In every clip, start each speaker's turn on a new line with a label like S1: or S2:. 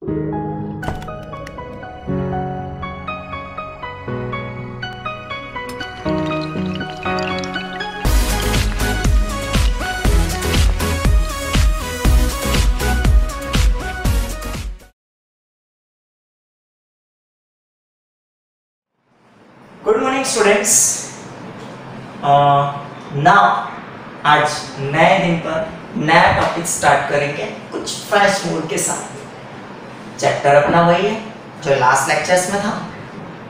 S1: Good morning students. Now आज नए दिन पर नया टॉपिक स्टार्ट करेंगे कुछ फ्रेश मूड के साथ। चैप्टर अपना वही है जो लास्ट लेक्चर्स में था,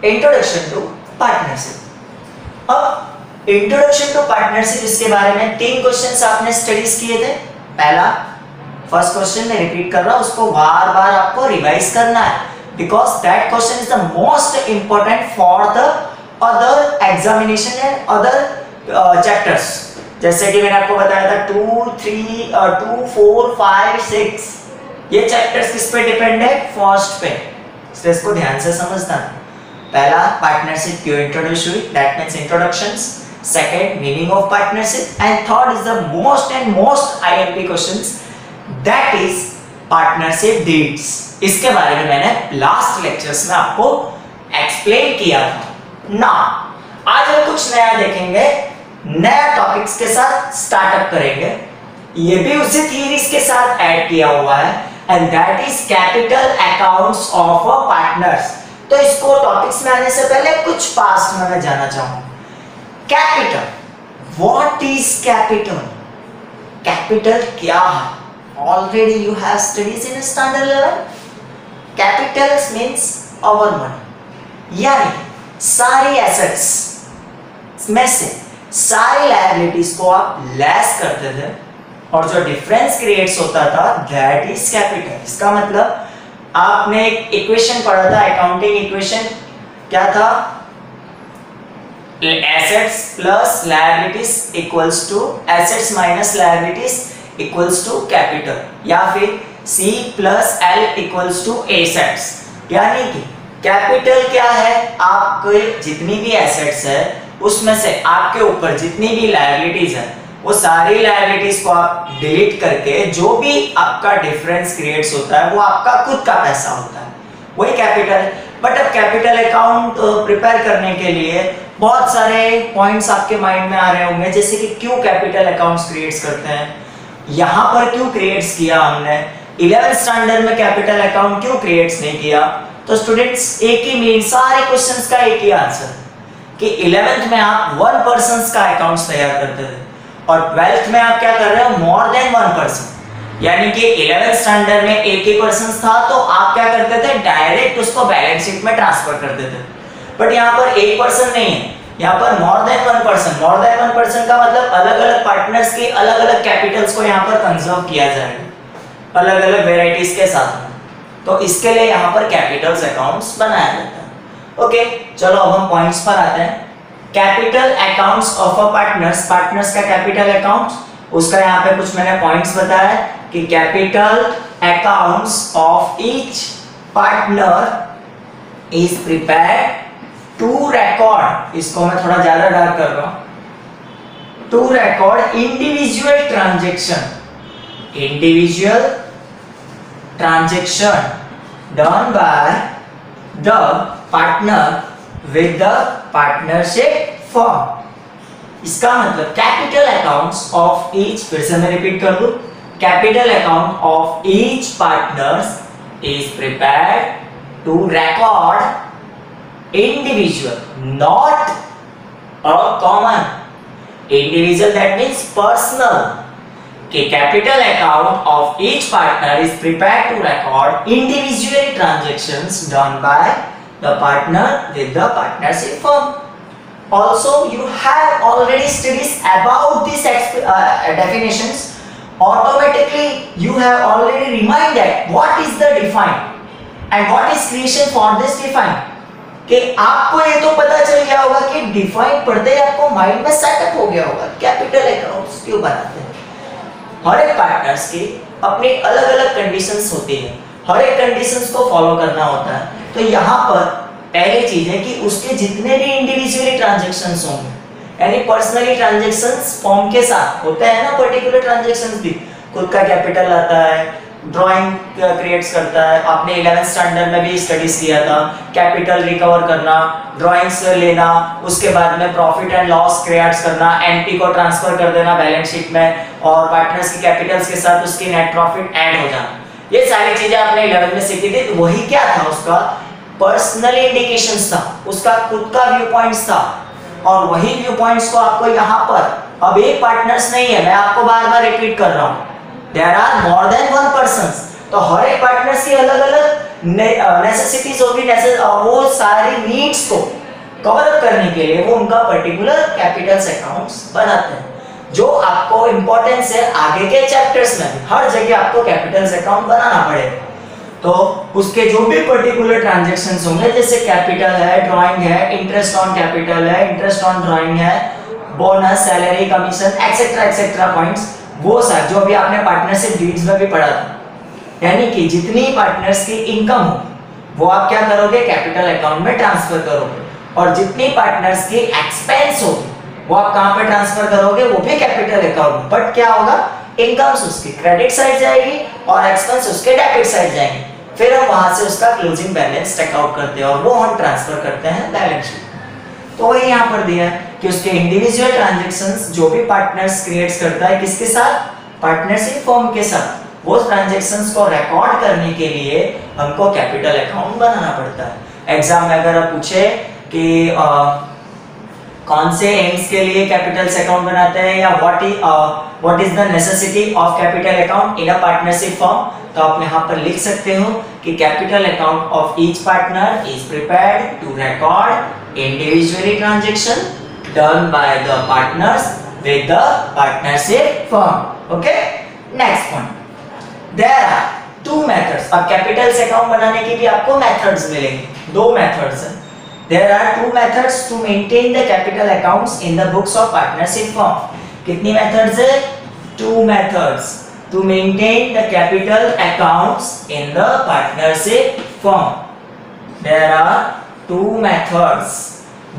S1: इंट्रोडक्शन टू पार्टनरशिप। अब इंट्रोडक्शन टू पार्टनरशिप, इसके बारे में 3 क्वेश्चंस आपने स्टडीज किए थे। पहला फर्स्ट क्वेश्चन मैं रिपीट कर रहा हूं, उसको बार बार आपको रिवाइज करना है because that question is the most important for the other examination and other chapters. जैसे कि मैंने आपको बताया था 2, 3, 2, 4, 5, 6 ये चैप्टर्स किस पे डिपेंड है? फर्स्ट पे। इसलिए इसको ध्यान से समझना। पहला, पार्टनरशिप क्यों इंट्रोड्यूस हुई, that means introductions. Second, meaning of partnership, and third is the most IMP questions, that is partnership deeds. इसके बारे में मैंने लास्ट लेक्चर्स में आपको एक्सप्लेन किया था ना। आज हम कुछ नया देखेंगे, नया टॉपिक्स के साथ स्टार्टअप करेंगे। ये भी उसी थ्योरीज के साथ ऐड किया हुआ है, and that is capital accounts of a partners. तो इसको टॉपिक्स में आने से पहले कुछ पास्ट में मैं जाना चाहूंगा। Capital, what is capital? Capital क्या है? Already you have studies in standard level. Capitals means our money, यानी सारी एसेट्स में से सारी लायबिलिटीज को आप लेस करते थे और जो डिफरेंस क्रिएट्स होता था दैट इज कैपिटल। इसका मतलब आपने एक इक्वेशन पढ़ा था, अकाउंटिंग इक्वेशन क्या था? Assets plus liabilities equals to assets minus liabilities equals to capital, या फिर C plus L equals to assets. यानी कि कैपिटल क्या है? आपके जितनी भी एसेट्स है उसमें से आपके ऊपर जितनी भी लायबिलिटीज है वो सारी लायबिलिटीज को आप डिलीट करके जो भी आपका डिफरेंस क्रिएट्स होता है वो आपका खुद का पैसा होता है, वही कैपिटल। बट अब कैपिटल अकाउंट प्रिपेयर करने के लिए बहुत सारे पॉइंट्स आपके माइंड में आ रहे होंगे, जैसे कि क्यों कैपिटल अकाउंट्स क्रिएट्स करते हैं, यहाँ पर क्यों क्रिएट्स किया हमने, 11th स्टैंडर्ड में कैपिटल अकाउंट क्यों क्रिएट्स नहीं किया। तो स्टूडेंट्स एक ही मीन, सारे क्वेश्चंस का एक ही आंसर कि 11th में आप 1 पर्सन का अकाउंट्स तैयार करते थे और 12th में आप क्या कर रहे हो? More than 1 person. यानी कि 11th स्टैंडर्ड में एक ही पर्सन था तो आप क्या करते थे? डायरेक्ट उसको बैलेंस शीट में ट्रांसफर करते थे। बट यहाँ पर एक पर्सन नहीं है, यहाँ पर more than 1 person. More than 1 person का मतलब अलग अलग पार्टनर्स के अलग अलग कैपिटल्स को यहाँ पर कंजर्व किया जाएगा अलग अलग वेराइटीज के साथ में। तो इसके लिए यहाँ पर कैपिटल्स अकाउंट्स बनाया जाता है। ओके, चलो अब हम पॉइंट्स पर आते हैं। Capital accounts of a partners, partners का कैपिटल अकाउंट, उसका यहाँ पे कुछ मैंने पॉइंट्स बताया कि capital accounts of each partner is prepared to record, इसको मैं थोड़ा ज्यादा डार्क कर रहा हूं, to record individual transaction, individual transaction done by the partner with the partnership firm। इसका मतलब कैपिटल अकाउंट्स ऑफ ईच, फिर से मैं रिपीट कर दूं, capital account of each partners is prepared to record individual, not a common. Individual that means personal, कि capital account of each partner is prepared to record individual transactions done by the partner with the partnership firm. Also you have already studied about these definitions. Automatically you have already reminded what is the define and what is creation for this define। कि आपको ये तो पता चल गया होगा कि define पढ़ते ही आपको माइंड में सेटअप हो गया होगा कैपिटल अकाउंट्स क्यों बनाते हैं। हर एक पार्टनर्स की अपनी अलग अलग कंडीशंस होती है, हर एक कंडीशंस को फॉलो करना होता है। तो यहाँ पर पहली चीज है कि उसके जितने भी इंडिविजुअली ट्रांजैक्शंस होंगे, यानी पर्सनली ट्रांजैक्शंस फॉर्म के साथ होते हैं ना, पर्टिकुलर ट्रांजैक्शंस भी खुद का कैपिटल आता है, ड्राइंग क्रिएट्स करता है। आपने 11th स्टैंडर्ड में भी स्टडीज किया था, कैपिटल रिकवर करना, ड्राइंग्स लेना, उसके बाद में प्रॉफिट एंड लॉस क्रिएट्स करना, एनपी को ट्रांसफर कर देना बैलेंस शीट में, और पार्टनर्स की कैपिटल्स के साथ उसकी नेट प्रॉफिट ऐड हो जाना। ये सारी चीजें आपने 11th में सीखी थी। तो वही क्या था, उसका पर्सनल इंडिकेशंस था, उसका खुद का व्यू पॉइंट्स था, और वही व्यू पॉइंट्स को आपको यहाँ पर, अब एक पार्टनर्स नहीं है, मैं आपको बार बार रिपीट कर रहा हूँ, there are more than one persons. तो हर एक पार्टनर्स की अलग अलग नेसेसिटीज होगी, वो सारी नीड्स को कवर अप करने के लिए वो उनका पर्टिकुलर कैपिटल्स अकाउंट्स बनाते हैं, जो आपको इंपॉर्टेंस है आगे के चैप्टर्स में। हर जगह आपको कैपिटल्स अकाउंट बनाना पड़ेगा। तो उसके जो भी पर्टिकुलर ट्रांजैक्शंस होंगे, जैसे कैपिटल है, ड्राइंग है, इंटरेस्ट ऑन कैपिटल है, इंटरेस्ट ऑन ड्राइंग है, bonus, salary, commission, etcetera etcetera points, वो सब जो भी आपने पार्टनरशिप डीड्स में भी पढ़ा था, यानी कि जितनी पार्टनर्स की इनकम हो वो आप क्या करोगे, कैपिटल अकाउंट में ट्रांसफर करोगे, और जितनी पार्टनर्स की एक्सपेंस होगी वो आप कहां पे ट्रांसफर करोगे, वो भी कैपिटल अकाउंट। बट क्या होगा, इनकम्स उसकी क्रेडिट साइड जाएगी और एक्सपेंस उसके डेबिट साइड जाएंगे। फिर हम वहां से उसका क्लोजिंग बैलेंस टेक आउट करते हैं और वो हम ट्रांसफर करते हैं बैलेंस शीट। तो वही यहाँ पर दिया है कि उसके इंडिविजुअल ट्रांजैक्शंस जो भी पार्टनर्स क्रिएट्स करता है, किसके साथ, पार्टनरशिप फर्म के साथ, वो ट्रांजैक्शंस को रिकॉर्ड करने के लिए हमको कैपिटल अकाउंट बनाना पड़ता है। एग्जाम में अगर आप पूछे कि कौन से एम्स के लिए कैपिटल्स अकाउंट बनाते हैं, या what is the necessity of capital account in a partnership firm, तो आप यहाँ पर लिख सकते हो कि capital account of each partner is prepared to record individually transaction done by the partners with the partnership firm. Okay, next point, there are two methods. अब capitals account बनाने की भी आपको मेथड्स मिलेंगे, दो मेथड्स हैं। There are two methods to maintain the capital accounts in the books of partnership firm. कितनी methods है? Two methods to maintain the capital accounts in the partnership firm. There are two methods.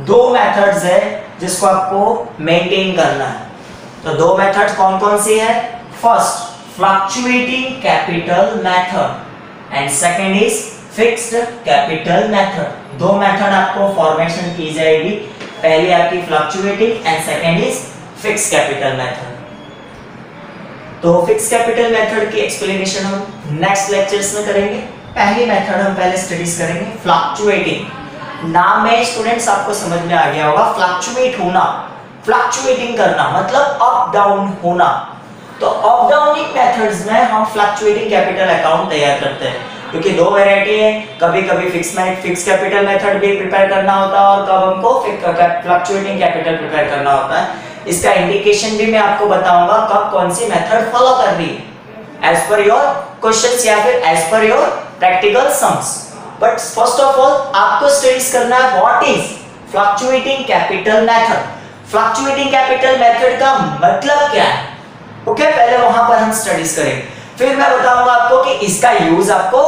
S1: दो methods है जिसको आपको maintain करना है। तो दो methods कौन कौन सी है? First, fluctuating capital method, and second is fixed capital method. दो मेथड आपको फॉर्मेशन की जाएगी, पहली आपकी fluctuating and second is fix capital method. तो फिक्स कैपिटल मेथड की एक्सप्लेनेशन हम नेक्स्ट लेक्चर्स में करेंगे। पहली मेथड हम पहले स्टडीज करेंगे, फ्लक्चुएटिंग। नाम में स्टूडेंट्स आपको समझ में आ गया होगा, फ्लक्चुएट होना, फ्लक्चुएटिंग करना मतलब अप डाउन होना। तो अप डाउनिंग मेथड्स में हम फ्लक्चुएटिंग कैपिटल अकाउंट तैयार करते हैं, क्योंकि दो वैरायटी है, कभी कभी फिक्स कैपिटल मेथड भी प्रिपेयर करना होता है और कब हमको फ्लक्चुएटिंग कैपिटल प्रिपेयर करना होता है। इसका इंडिकेशन भी मैं आपको बताऊंगा कब कौन सी मेथड फॉलो कर रही है, एज पर योर क्वेश्चंस या फिर as per your practical sums. But first of all आपको स्टडीज करना है what is fluctuating capital method. Fluctuating capital method का मतलब क्या है, ओके, पहले वहां पर हम स्टडीज करेंगे, फिर मैं बताऊंगा आपको कि इसका यूज आपको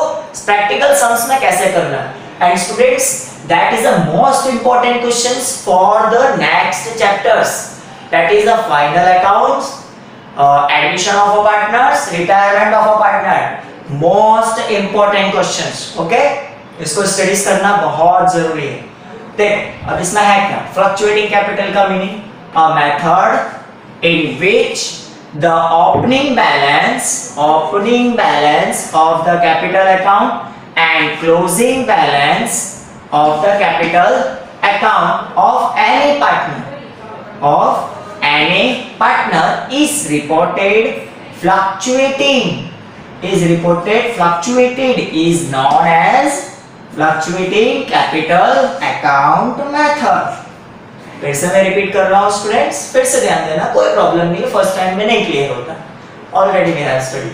S1: प्रैक्टिकल सम्स में कैसे करना है। And students, that is the most important questions for the next chapters, that is the final accounts, admission of a partners, retirement of a partner, most important questions. Okay, इसको studies करना बहुत जरूरी है। देख, अब इसमें है क्या, फ्लक्चुएटिंग कैपिटल का meaning, a method in which the opening balance of the capital account and closing balance of the capital account of any partner is reported fluctuating, is known as fluctuating capital account method। फिर से मैं repeat कर रहा हूं students, फिर से ध्यान देना, कोई प्रॉब्लम नहीं है, फर्स्ट टाइम में नहीं क्लियर होता, already we have study,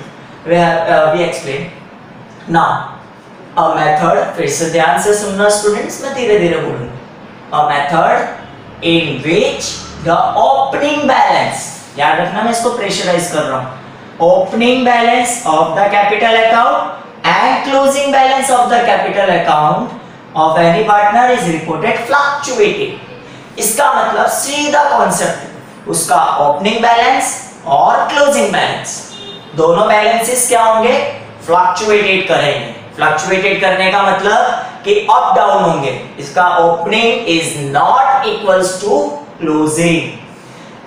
S1: we explain now a method. फिर से ध्यान से सुनना स्टूडेंट्स, मैं धीरे धीरे बोलूंगा। A method in which the opening balance, याद रखना मैं इसको प्रेशराइज कर रहा हूं, opening balance of the capital account and closing balance of the capital account of any partner is reported fluctuating. इसका मतलब सीधा कॉन्सेप्ट, उसका ओपनिंग बैलेंस और क्लोजिंग बैलेंस दोनों बैलेंसेस क्या होंगे, फ्लक्चुएटेड करेंगे। फ्लक्चुएटेड करने का मतलब कि अप डाउन होंगे। इसका opening is not equals to closing.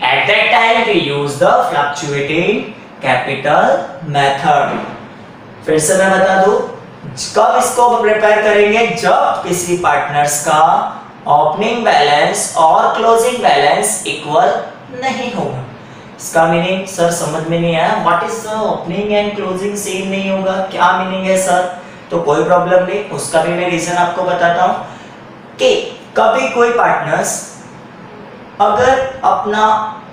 S1: At that time we use the fluctuating capital method. फिर से मैं बता दूं, कब इसको प्रिपेयर करेंगे, जब किसी पार्टनर्स का ओपनिंग बैलेंस और क्लोजिंग बैलेंस इक्वल नहीं होगा। इसका मीनिंग सर समझ में नहीं आया, what is the opening and closing same नहीं होगा, क्या मीनिंग है सर? तो कोई प्रॉब्लम नहीं, उसका भी मैं रीजन आपको बताता हूं कि कभी कोई पार्टनर्स अगर अपना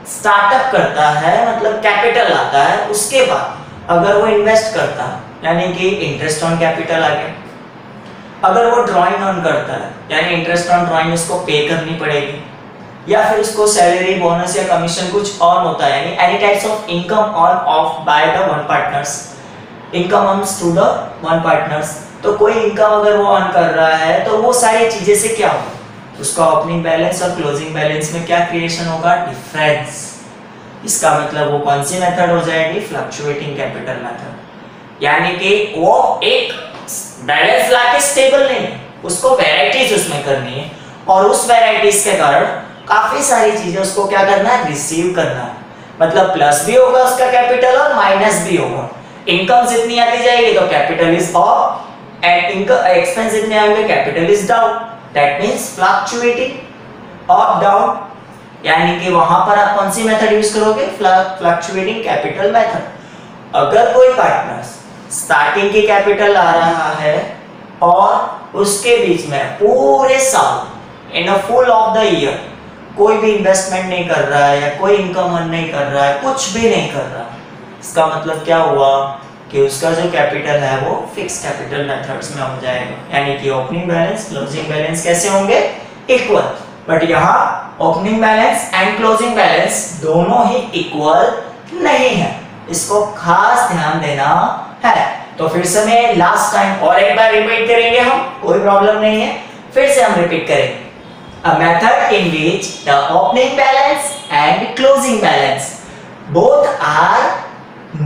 S1: स्टार्टअप करता है, मतलब कैपिटल आता है, उसके बाद अगर वो इन्वेस्ट करता है, यानी कि इंटरेस्ट ऑन कैपिटल आ गया। अगर वो ड्राइंग ऑन करता है, यानी इंटरेस्ट ऑन ड्राइंग उसको पे करनी पड़ेगी, या फिर उसको सैलरी, बोनस या कमीशन कुछ ऑन होता है, यानी any types of income on off by the one partners, income earns to the one partners. तो कोई इनकम अगर वो ऑन कर रहा है तो वो सारी चीजें से क्या होगा, उसका ओपनिंग बैलेंस और क्लोजिंग बैलेंस में क्या क्रिएशन होगा, डिफरेंस। इसका मतलब वो कौन सी मेथड हो जाएगी, फ्लक्चुएटिंग कैपिटल मेथड। यानी कि वो एक बैलेंस लाके स्टेबल नहीं, उसको वैरायटीज उसमें करनी है, और उस वैरायटीज के कारण काफी सारी चीजें उसको क्या करना है, रिसीव करना है। मतलब प्लस भी होगा उसका कैपिटल और माइनस भी होगा। इनकम जितनी आती जाएगी तो capital is up, and income expense जितने आएंगे capital is down. That means fluctuating up down. यानी कि वहां पर आप कौन सी मेथड यूज करोगे, फ्लक्चुएटिंग कैपिटल मेथड। अगर कोई पार्टनर स्टार्टिंग की कैपिटल आ रहा है और उसके बीच में पूरे साल in a full of the year कोई भी इन्वेस्टमेंट नहीं कर रहा है, या कोई इनकम अर्न नहीं कर रहा है, कुछ भी नहीं कर रहा, इसका मतलब क्या हुआ कि उसका जो कैपिटल है वो फिक्स कैपिटल मेथड्स में हो जाएगा। यानी कि ओपनिंग बैलेंस, क्लोजिंग बैलेंस कैसे होंगे, इक्वल। बट यहाँ opening balance and closing balance दोनों ही इक्वल नहीं है, इसको खास ध्यान देना है। तो फिर से मैं लास्ट टाइम और एक बार रिपीट करेंगे हम, कोई प्रॉब्लम नहीं है, फिर से हम रिपीट करेंगे। A method in which the opening balance and closing balance both are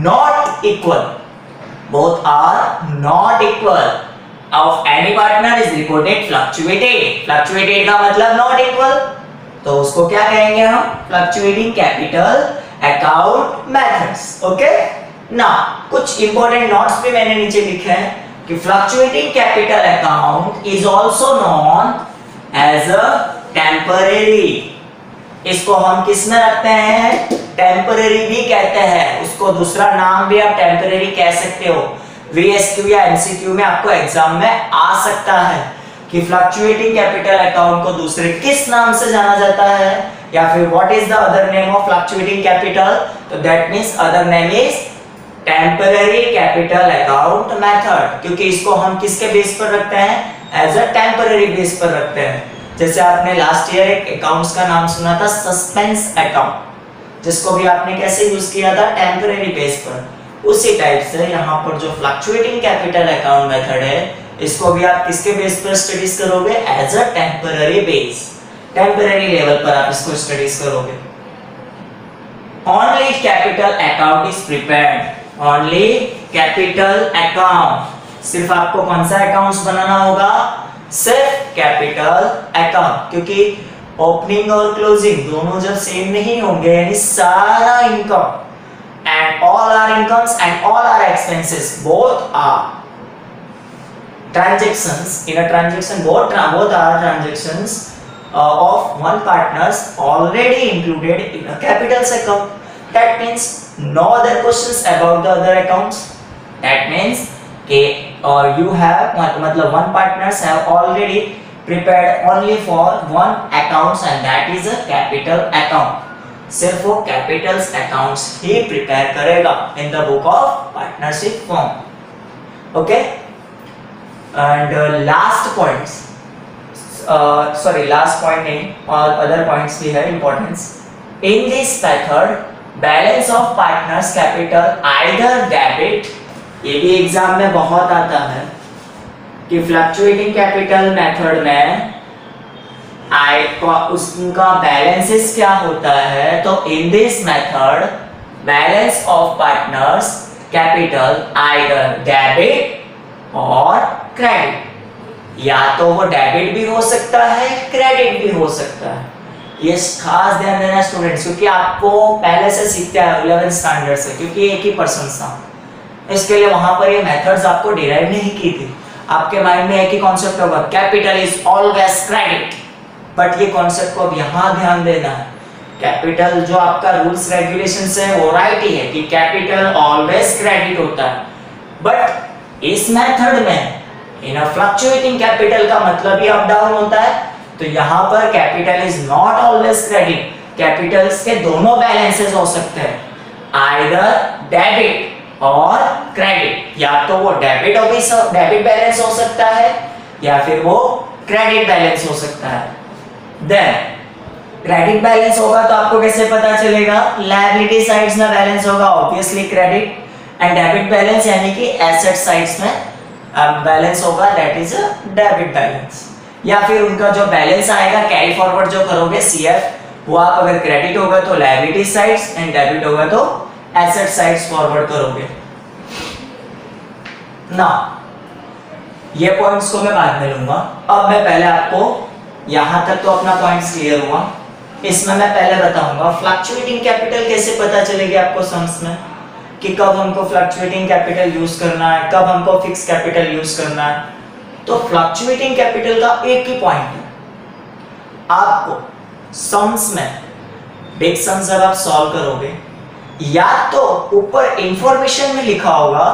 S1: not equal, both are not equal of any partner is reported fluctuated. Fluctuated का मतलब not equal, तो उसको क्या कहेंगे हम, fluctuating capital account methods. Okay? Now कुछ important notes भी मैंने नीचे लिखे हैं कि fluctuating capital account is also known as a temporary। इसको हम किस में रखते हैं, टेम्पररी भी कहते हैं, उसको दूसरा नाम भी आप टेम्पररी कह सकते हो। VSQ या MCQ में आपको एग्जाम में आ सकता है कि फ्लक्चुएटिंग कैपिटल अकाउंट को दूसरे किस नाम से जाना जाता है, या फिर what is the other name of fluctuating capital. तो that means other name is temporary capital account method, क्योंकि इसको हम किसके बेस पर रखते हैं, एज अ टेम्पररी बेस पर रखते हैं। जैसे आपने लास्ट ईयर एक अकाउंट्स का नाम सुना था, सस्पेंस अकाउंट, जिसको भी आपने कैसे यूज किया था, टेम्पररी बेस पर। उसी टाइप से यहाँ पर जो फ्लक्चुएटिंग कैपिटल अकाउंट मेथड है, इसको भी आप किसके बेस पर स्टडीज करोगे, as a temporary base, temporary level पर आप इसको स्टडीज करोगे। Only capital account is prepared, only capital account, सिर्फ आपको कौन सा अकाउंट्स बनाना होगा, सिर्फ कैपिटल अकाउंट, क्योंकि ओपनिंग और क्लोजिंग दोनों जब सेम नहीं होंगे, यानी सारा income and all are incomes and all are expenses both are transactions in a transaction, both are transactions of one partners already included in a capital's account. That means no other questions about the other accounts. That means you have मतलब one partners have already prepared only for one accounts, and that is a capital account. सिर्फ वो capitals accounts ही prepare करेगा in the book of partnership form. Okay? And last points, last point नहीं, और other points भी है importance. In this method, balance of partners capital either debit, ये भी exam में बहुत आता है कि फ्लक्चुएटिंग कैपिटल मेथड में उसका बैलेंसेस क्या होता है। तो in this method balance of partners capital either debit और क्रेडिट, या तो वो डेबिट भी हो सकता है क्रेडिट भी हो सकता है। ये खास ध्यान देना स्टूडेंट्स, क्योंकि आपको पहले से सीखते हैं 11th स्टैंडर्ड से, क्योंकि एक ही पर्सन था, इसके लिए वहां पर ये मेथड्स आपको डिराइव नहीं की थी। आपके माइंड में एक ही कॉन्सेप्ट होगा, capital is always credit, but ये कॉन्सेप्ट को अब यहाँ ध्यान देना है। कैपिटल जो आपका रूल्स रेगुलेशंस है वो राइट ही है कि कैपिटल ऑलवेज क्रेडिट होता है, बट इस मेथड में इन अ फ्लक्चुएटिंग कैपिटल का मतलब ही अप डाउन होता है, तो यहाँ पर capital is not always credit. Capitals के दोनों बैलेंसेस हो सकते हैं, आइदर डेबिट और क्रेडिट, या तो वो डेबिट बैलेंस हो सकता है या फिर वो क्रेडिट बैलेंस हो सकता है। देन क्रेडिट बैलेंस होगा तो आपको कैसे पता चलेगा, लायबिलिटी साइड्स में बैलेंस होगा obviously credit, and debit balance यानी कि एसेट साइड्स में बैलेंस होगा, that is a debit balance. या फिर उनका जो बैलेंस आएगा कैरी फॉरवर्ड जो करोगे सीएफ, वो आप अगर क्रेडिट होगा तो लायबिलिटी साइड्स एंड डेबिट होगा तो एसेट साइड्स फॉरवर्ड करोगे ना। ये पॉइंट्स को मैं बाद में लूंगा, अब मैं पहले आपको यहां तक तो अपना पॉइंट्स क्लियर हुआ, इसमें मैं पहले बताऊंगा फ्लक्चुएटिंग कैपिटल कैसे पता चलेगी आपको सम्स में, कि कब हमको फ्लक्चुएटिंग कैपिटल यूज करना है, कब हमको फिक्स कैपिटल यूज करना है। तो फ्लक्चुएटिंग कैपिटल का एक ही पॉइंट है, आपको सम्स में बिग सम्स जब आप सॉल्व करोगे, या तो ऊपर इंफॉर्मेशन में लिखा होगा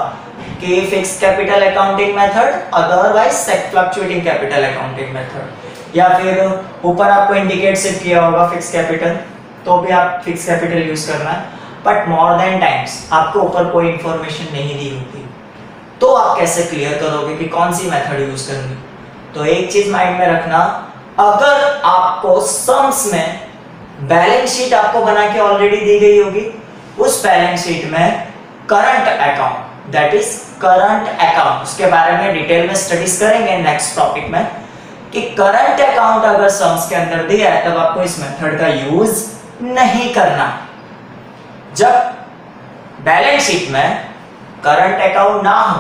S1: कि fix capital accounting method, otherwise fluctuating capital accounting method, या फिर ऊपर आपको इंडिकेट सिर्फ किया होगा फिक्स कैपिटल, तो भी आप फिक्स कैपिटल यूज करना है, बट मोर देन टाइम्स आपको ऊपर कोई इंफॉर्मेशन नहीं दी होती, तो आप कैसे क्लियर करोगे कि कौन सी मेथड यूज करनी। तो एक चीज माइंड में रखना, अगर आपको सम्स में बैलेंस शीट आपको बना के ऑलरेडी दी गई होगी, उस बैलेंस शीट में current account, that is current account, उसके बारे में डिटेल में स्टडीज करेंगे नेक्स्ट टॉपिक में, कि करंट अकाउंट अगर सम्स के अंदर दिया है तब आपको इस मेथड का यूज नहीं करना। जब बैलेंस शीट में करंट अकाउंट ना हो,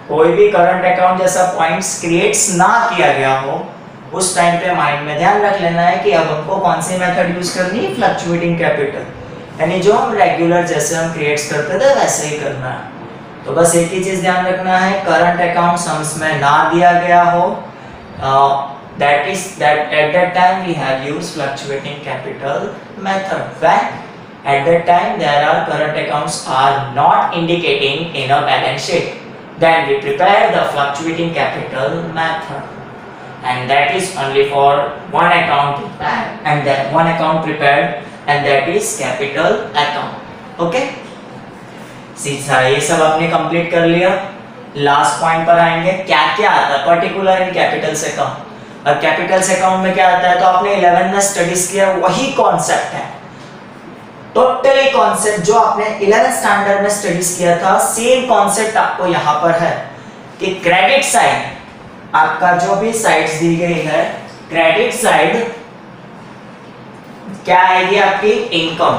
S1: कोई भी करंट अकाउंट जैसा पॉइंट्स क्रिएट्स ना किया गया हो, उस टाइम पे माइंड में ध्यान रख लेना है कि अब हमको कौन सी मेथड यूज करनी है, फ्लक्चुएटिंग कैपिटल, यानी जो हम रेगुलर जैसे हम क्रिएट्स करते थे वैसे ही करना है। तो बस एक ही चीज ध्यान रखना है, करंट अकाउंट सम्स में ना दिया गया हो, that at that time we have used fluctuating capital method, when at that time there are current accounts are not indicating in a balance sheet, then we prepare the fluctuating capital method, and that is only for one account prepared, and that one account prepared, and that is capital account। okay, सीधा ये सब आपने complete कर लिया। Last point पर आएंगे, क्या क्या आता है पर्टिकुलर इन कैपिटल्स अकाउंट। और कैपिटल्स अकाउंट में क्या आता है, तो आपने 11th में स्टडीज किया वही कॉन्सेप्ट है, टोटली कॉन्सेप्ट जो आपने 11th स्टैंडर्ड में स्टडीज किया था, सेम कॉन्सेप्ट आपको यहाँ पर है कि क्रेडिट साइड आपका जो भी साइड्स दी गई है, क्रेडिट साइड क्या आएगी आपकी, इनकम,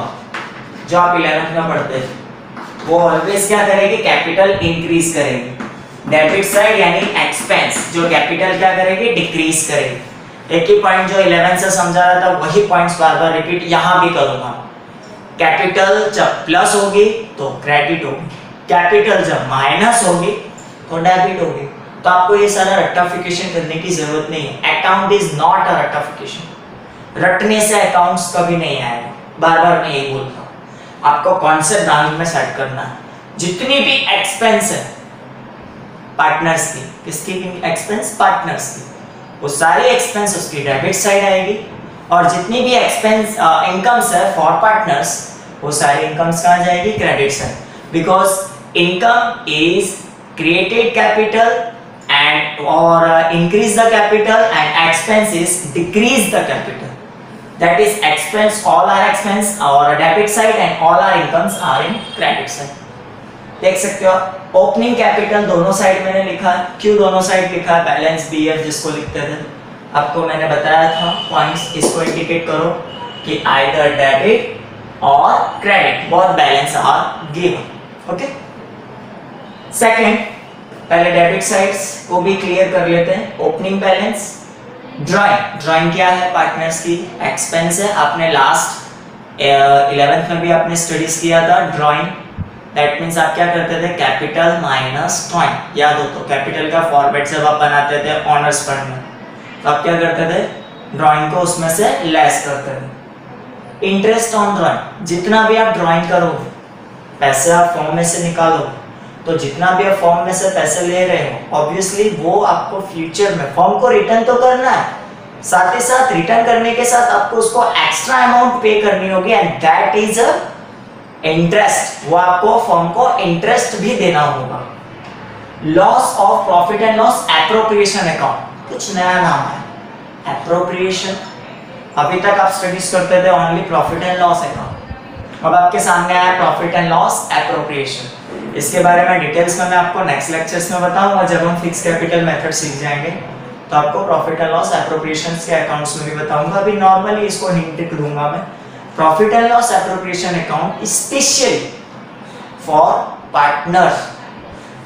S1: जो आप 11th में पढ़ते थे, वो ऑलवेज क्या करेगी, कैपिटल इंक्रीज करेगी। डेबिट साइड यानी एक्सपेंस, जो कैपिटल क्या करेगी, डिक्रीज करेगी। एक ही पॉइंट जो 11 से समझा रहा था वही पॉइंट्स बार बार रिपीट यहां भी करूंगा। कैपिटल जब प्लस होगी तो क्रेडिट होगी, कैपिटल जब माइनस होगी तो डेबिट होगी। तो आपको ये सारा रट्टाफिकेशन करने की जरूरत नहीं है। अकाउंट इज नॉट अ रट्टाफिकेशन, रटने से अकाउंट्स कभी नहीं आएगा, बार बार मैं यही बोलता हूं। आपको कॉन्सेप्ट दिमाग में सेट करना है, जितनी भी एक्सपेंस है पार्टनर्स की, किसकी एक्सपेंस, पार्टनर्स की, वो सारी एक्सपेंस उसकी डेबिट साइड आएगी, और जितनी भी एक्सपेंस इनकम्स है फॉर पार्टनर्स, वो सारी इनकम्स कहाँ जाएगी, credit side, because income is created capital and और increase the capital, and expense is decrease the capital, that is expense, all our expense our debit side and all our incomes are in credit side। देख सकते हो opening capital दोनों side मैंने लिखा है, क्यों दोनों साइड लिखा है, बैलेंस बीएफ जिसको लिखते थे, आपको मैंने बताया था पॉइंट्स, इसको इंडिकेट करो कि आइदर डेबिट और credit both balance are given. Okay, second, पहले डेबिट साइड्स को भी क्लियर कर लेते हैं। ओपनिंग बैलेंस, ड्राइंग क्या है पार्टनर्स की? एक्सपेंस है। आपने लास्ट 11th में भी आपने स्टडीज किया था ड्राइंग। दैट मीन्स आप क्या करते थे? Capital minus drawing. याद हो तो कैपिटल का फॉर्मेट जब आप बनाते थे ऑनर्स फंड में, तो आप क्या करते थे? ड्राइंग को उसमें से लेस करते थे। इंटरेस्ट ऑन ड्राइंग, जितना भी आप ड्राइंग करोगे, पैसे आप फॉर्म में से निकालो, तो जितना भी आप फॉर्म में से पैसे ले रहे हो, ऑब्वियसली वो आपको फ्यूचर में फॉर्म को रिटर्न तो करना है, साथ ही साथ रिटर्न करने के साथ आपको उसको एक्स्ट्रा अमाउंट पे करनी होगी, एंड दैट इज इंटरेस्ट। वो आपको फॉर्म को इंटरेस्ट भी देना होगा। Loss of profit and loss appropriation account, कुछ नया नाम है एप्रोप्रिएशन। अभी तक आप स्टडीज करते थे only profit and loss account, अब आपके सामने आया प्रॉफिट एंड लॉस एप्रोप्रिएशन। इसके बारे में डिटेल्स में मैं आपको नेक्स्ट लेक्चर्स में बताऊंगा। जब हम फिक्स कैपिटल मेथड सीख जाएंगे तो आपको प्रॉफिट एंड लॉस एप्रोप्रिएशन के अकाउंट्स में भी बताऊंगा। अभी नॉर्मली इसको हिंट दूंगा मैं। Profit and loss appropriation account specially for partners.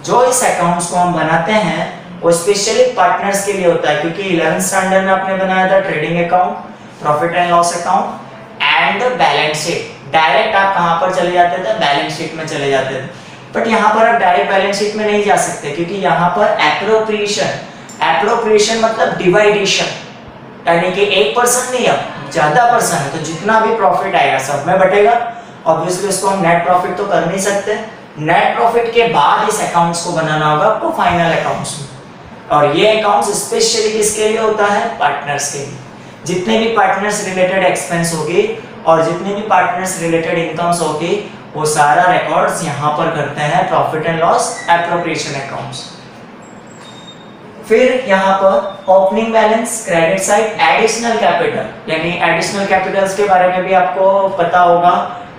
S1: जो इस अकाउंट्स को हम बनाते हैं वो स्पेशली पार्टनर्स के लिए होता है, क्योंकि 11th स्टैंडर्ड में आपने बनाया था trading account, profit and loss account and balance sheet. Direct आप कहां पर चले जाते थे? बैलेंस शीट में चले जाते थे। बट यहाँ पर आप डायरेक्ट बैलेंस शीट में नहीं जा सकते, क्योंकि यहाँ पर एप्रोप्रिएशन मतलब डिवाइडेशन, यानी कि एक पर्सन नहीं, अब ज्यादा पर्सन है, तो जितना भी प्रॉफिट आएगा सब में बटेगा। ऑब्वियसली उसको हम नेट प्रॉफिट तो कर नहीं सकते। नेट प्रॉफिट के बाद इस अकाउंट्स को बनाना होगा आपको फाइनल अकाउंट्स में, और ये अकाउंट्स स्पेशली किसके लिए होता है? पार्टनर्स के लिए। जितने भी पार्टनर्स रिलेटेड एक्सपेंस होगी और जितने भी पार्टनर्स रिलेटेड इनकम्स होगी, वो सारा रिकॉर्ड्स यहाँ पर करते हैं profit and loss appropriation accounts. फिर यहाँ पर opening balance, credit side, additional capital, यानी एडिशनल कैपिटल्स के बारे में भी आपको पता होगा,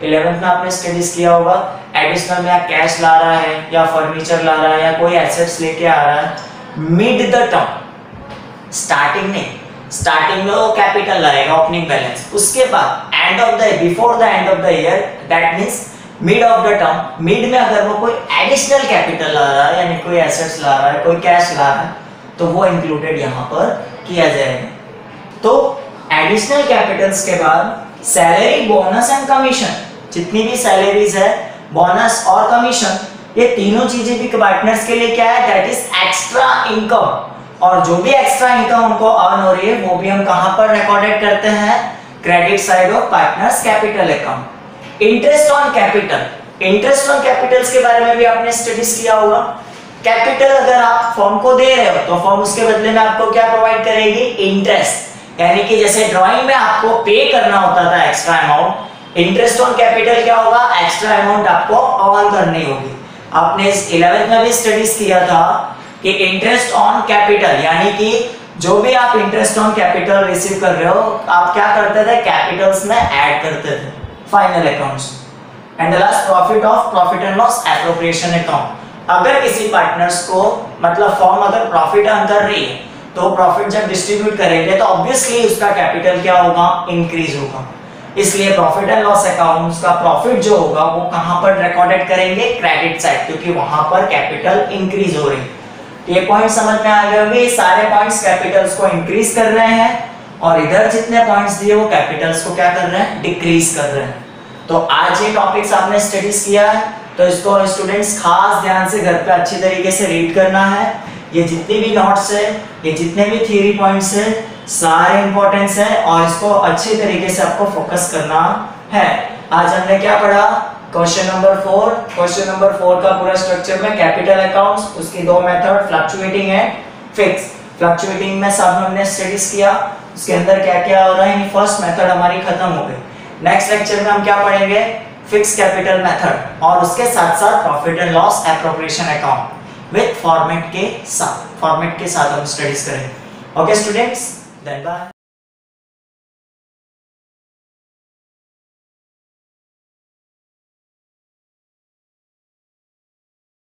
S1: 11th में आपने स्टडीज किया होगा। एडिशनल में कैश ला रहा है या फर्नीचर ला रहा है या कोई एसेट्स लेके आ रहा है मिड द टर्म, स्टार्टिंग में वो कैपिटल लाएगा ओपनिंग बैलेंस, उसके बाद end of the before the end of the year, that means mid of the term, mid में अगर वो कोई एडिशनल कैपिटल ला रहा है, यानी कोई एसेट्स ला रहा है, कोई कैश ला रहा है, तो वो इंक्लूडेड यहाँ पर किया जाएगा। तो एडिशनल कैपिटल्स के बाद सैलरी, बोनस एंड कमीशन, जितनी भी सैलरीज है, बोनस और कमीशन, ये तीनों चीजें भी पार्टनर्स के लिए क्या है? That is extra income. और जो भी एक्स्ट्रा इनकम उनको अर्न हो रही है वो भी हम कहां पर रिकॉर्डेड करते हैं? Credit side of partners capital account. Interest on capital, interest on Capitals के बारे में भी आपने स्टडीज किया होगा। कैपिटल अगर आप फर्म को दे रहे हो तो फर्म उसके बदले में आपको क्या प्रोवाइड करेगी? इंटरेस्ट। यानी कि जैसे ड्राइंग में आपको पे करना होता था extra amount, interest on capital क्या होगा? एक्स्ट्रा अमाउंट आपको अर्न करनी होगी। आपने 11th में भी स्टडीज किया था कि इंटरेस्ट ऑन कैपिटल, यानी कि जो भी आप इंटरेस्ट ऑन कैपिटल रिसीव कर रहे हो, आप क्या करते थे? कैपिटल्स में ऐड करते थे final accounts. And the last profit of profit and loss appropriation account. अगर किसी पार्टनर्स को मतलब फर्म अगर प्रॉफिट अर्न कर रही है तो प्रॉफिट जब डिस्ट्रीब्यूट करेंगे तो ऑब्वियसली उसका कैपिटल क्या होगा? इंक्रीज होगा। इसलिए प्रॉफिट एंड लॉस अकाउंट्स का प्रॉफिट जो होगा वो कहां पर रिकॉर्डेड करेंगे? क्रेडिट साइड, क्योंकि वहां पर कैपिटल इंक्रीज हो रही है। ये पॉइंट समझ में आ गए होंगे। सारे पॉइंट्स कैपिटल्स को इंक्रीज कर रहे हैं और इधर जितने पॉइंट्स दिए वो कैपिटल्स को क्या कर रहे हैं? डिक्रीज कर रहे हैं। तो आज ये टॉपिक्स आपने स्टडीज किया है, तो इसको स्टूडेंट्स खास ध्यान से घर पे अच्छी तरीके से रीड करना है। ये जितने भी नोट्स है, ये जितने भी थ्योरी पॉइंट्स है, सारे इंपॉर्टेंस है और इसको अच्छी तरीके से आपको फोकस करना है। आज हमने क्या पढ़ा? Question number 4। क्वेश्चन नंबर 4 का पूरा स्ट्रक्चर में कैपिटल अकाउंट्स, उसकी दो method, fluctuating and fix. Fluctuating में सब हमने स्टडीज किया, उसके अंदर क्या क्या हो रहा है। फर्स्ट मेथड हमारी खत्म हो गई। नेक्स्ट लेक्चर में हम क्या पढ़ेंगे? फिक्स कैपिटल मेथड और उसके साथ साथ profit and loss appropriation account with format के साथ हम स्टडीज करेंगे। Okay students, then bye.